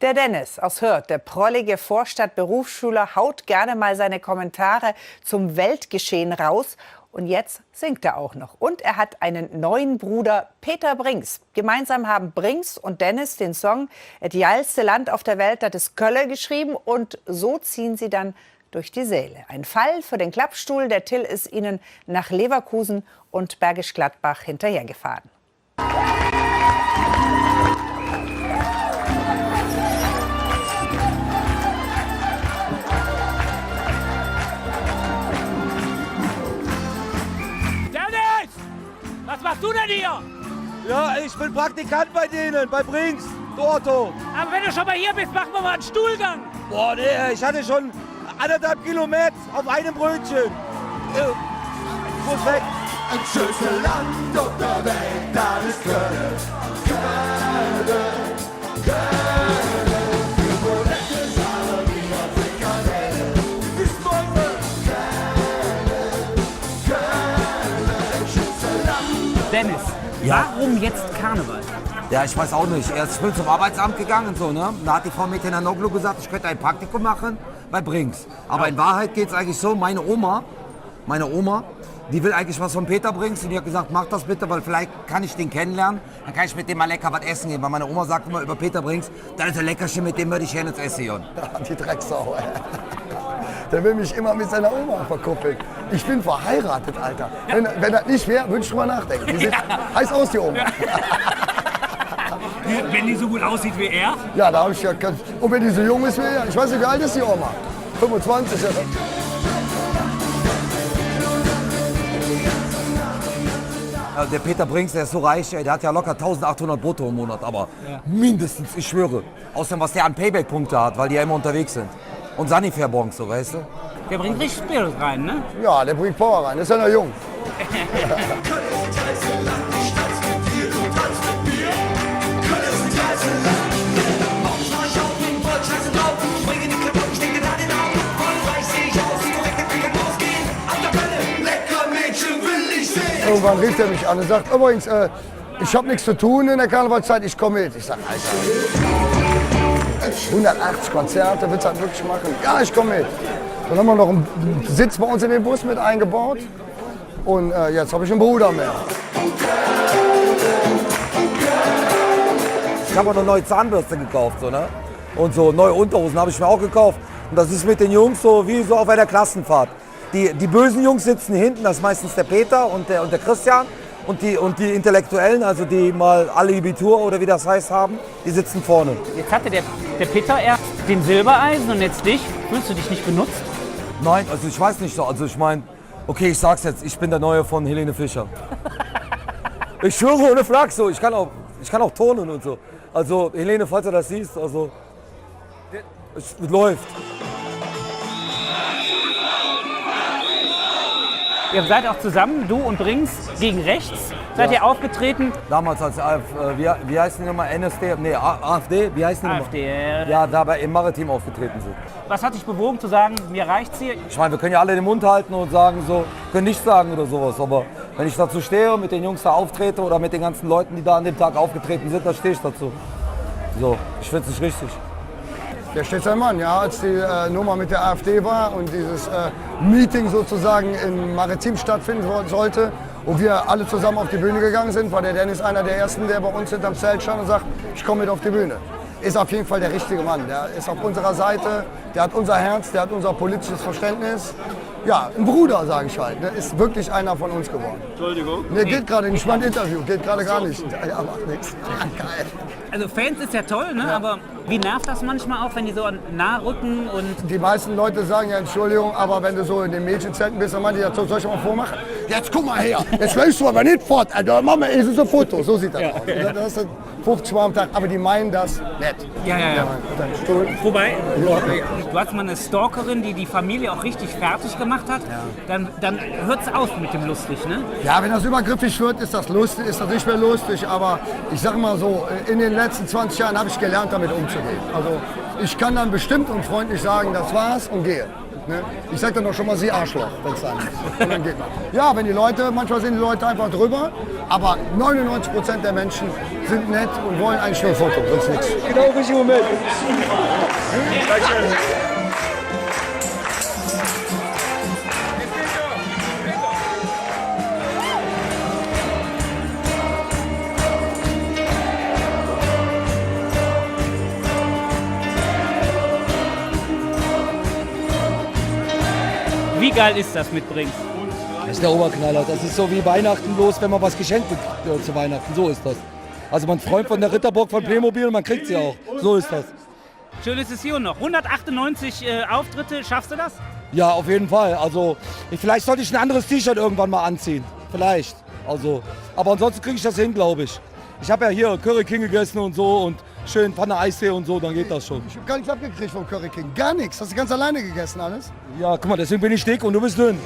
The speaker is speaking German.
Der Dennis aus Hürth, der prollige Vorstadt-Berufsschüler, haut gerne mal seine Kommentare zum Weltgeschehen raus. Und jetzt singt er auch noch. Und er hat einen neuen Bruder, Peter Brinks. Gemeinsam haben Brinks und Dennis den Song «Et geilste Land auf der Welt», das ist Kölle, geschrieben. Und so ziehen sie dann durch die Säle. Ein Fall für den Klappstuhl. Der Till ist ihnen nach Leverkusen und Bergisch Gladbach hinterhergefahren. Was machst du denn hier? Ja, ich bin Praktikant bei denen, bei Brinks, du Otto. Aber wenn du schon mal hier bist, machen wir mal einen Stuhlgang. Boah, nee, ich hatte schon 1,5 Kilometer auf einem Brötchen. Ich muss weg. Ein schönes Land auf der Welt, das ist Köln. Köln, Köln. Für Bulette, Salami, Frikadelle. Bis morgen. Köln, Köln. Ein schönes Land. Dennis, Ja. warum jetzt Karneval? Ja, ich weiß auch nicht. Ich bin zum Arbeitsamt gegangen und so, ne? Da hat die Frau Metanoglu gesagt, ich könnte ein Praktikum machen bei Brinks. Aber in Wahrheit geht es eigentlich so, meine Oma, die will eigentlich was von Peter Brinks und die hat gesagt, mach das bitte, weil vielleicht kann ich den kennenlernen. Dann kann ich mit dem mal lecker was essen gehen. Weil meine Oma sagt immer über Peter Brinks, das ist ein Leckerchen, mit dem würde ich gerne ins Essen gehen. Die Drecksau, ey. Der will mich immer mit seiner Oma verkuppeln. Ich bin verheiratet, Alter. Wenn das nicht wäre, würde ich drüber nachdenken. Die sieht heiß aus, die Oma. Wenn die so gut aussieht wie er? Ja, da habe ich ja... Und wenn die so jung ist wie er, ich weiß nicht, wie alt ist die Oma? 25, ja. Der Peter Brinks, der ist so reich, ey, der hat ja locker 1800 brutto im Monat, aber mindestens, ich schwöre. Außerdem, was der an Payback-Punkte hat, weil die ja immer unterwegs sind. Und Sanifair-Bons, so, weißt du? Der bringt richtig Spirit rein, ne? Ja, der bringt Power rein. Das ist ja noch jung. Irgendwann rief er mich an und sagt, übrigens, ich habe nichts zu tun in der Karnevalszeit, ich komme mit. Ich sage, Alter, 180 Konzerte, willst du das wirklich machen? Ja, ich komme mit. Dann haben wir noch einen Sitz bei uns in den Bus mit eingebaut und jetzt habe ich einen Bruder mehr. Ich habe auch eine neue Zahnbürste gekauft, so, ne? Und so neue Unterhosen habe ich mir auch gekauft. Und das ist mit den Jungs so wie so auf einer Klassenfahrt. Die bösen Jungs sitzen hinten, das ist meistens der Peter und der Christian. Und die Intellektuellen, also die mal alle Abitur oder wie das heißt haben, die sitzen vorne. Jetzt hatte der Peter erst den Silbereisen und jetzt dich. Fühlst du dich nicht benutzt? Nein, also ich weiß nicht so. Also ich meine, okay, ich sag's jetzt, ich bin der Neue von Helene Fischer. Ich schwöre ohne Flachs so, ich kann auch turnen und so. Also Helene, falls du das siehst, also es läuft. Ihr seid auch zusammen, du und Brinks, gegen rechts. Seid ihr aufgetreten? Damals als wie heißen die nochmal? NSD? Nee, AfD? Wie heißen die nochmal? AfD. Ja, dabei im Maritim aufgetreten sind. Was hat dich bewogen zu sagen, mir reicht's hier? Ich meine, wir können ja alle den Mund halten und sagen so, können nichts sagen oder sowas. Aber wenn ich dazu stehe und mit den Jungs da auftrete oder mit den ganzen Leuten, die da an dem Tag aufgetreten sind, dann stehe ich dazu. So, ich finde es nicht richtig. Der steht sein Mann, ja, als die Nummer mit der AfD war und dieses Meeting sozusagen im Maritim stattfinden sollte, wo wir alle zusammen auf die Bühne gegangen sind, war der Dennis einer der Ersten, der bei uns hinterm Zelt stand und sagt, ich komme mit auf die Bühne. Ist auf jeden Fall der richtige Mann, der ist auf unserer Seite, der hat unser Herz, der hat unser politisches Verständnis. Ja, ein Bruder, sage ich halt, der ist wirklich einer von uns geworden. Entschuldigung. Nee, geht gerade nicht, mein Interview, geht gerade gar nicht. Ja, macht nichts. Geil. Also Fans ist ja toll, ne? Aber wie nervt das manchmal auch, wenn die so nah rücken und... Die meisten Leute sagen ja, Entschuldigung, aber wenn du so in den Mädchenzelten bist, dann meinen die, ja, soll ich mal vormachen? Jetzt guck mal her, jetzt läufst du aber nicht fort, Alter, mach mal, es ist ein Foto, so sieht das aus. Ja. Das ist 50 Mal am Tag, aber die meinen das nett. Ja. Dein Stuhl. Wobei, du hast mal eine Stalkerin, die die Familie auch richtig fertig gemacht hat, dann hört's auf mit dem lustig, ne? Ja, wenn das übergriffig wird, ist das lustig, ist das nicht mehr lustig, aber ich sag mal so, in den letzten 20 Jahren habe ich gelernt, damit umzugehen. Also ich kann dann bestimmt und freundlich sagen, das war's und gehe. Ne? Ich sag dann auch schon mal, sie Arschloch, wenn es sein muss. Und dann geht man. Ja, wenn die Leute, manchmal sind die Leute einfach drüber, aber 99% der Menschen sind nett und wollen eigentlich nur ein Foto, sonst nichts. Genau, richtig Moment. Wie geil ist das mit Brinks? Das ist der Oberknaller. Das ist so wie Weihnachten bloß, wenn man was geschenkt wird zu Weihnachten. So ist das. Also man träumt von der Ritterburg von Playmobil und man kriegt sie auch. So ist das. Schönes ist hier noch. 198 Auftritte, schaffst du das? Ja, auf jeden Fall. Also vielleicht sollte ich ein anderes T-Shirt irgendwann mal anziehen. Vielleicht. Also, aber ansonsten kriege ich das hin, glaube ich. Ich habe ja hier Curry King gegessen und so und schön Pfanne Eistee und so, dann geht das schon. Ich habe gar nichts abgekriegt vom Curry King. Gar nichts. Hast du ganz alleine gegessen alles? Ja, guck mal, deswegen bin ich dick und du bist dünn.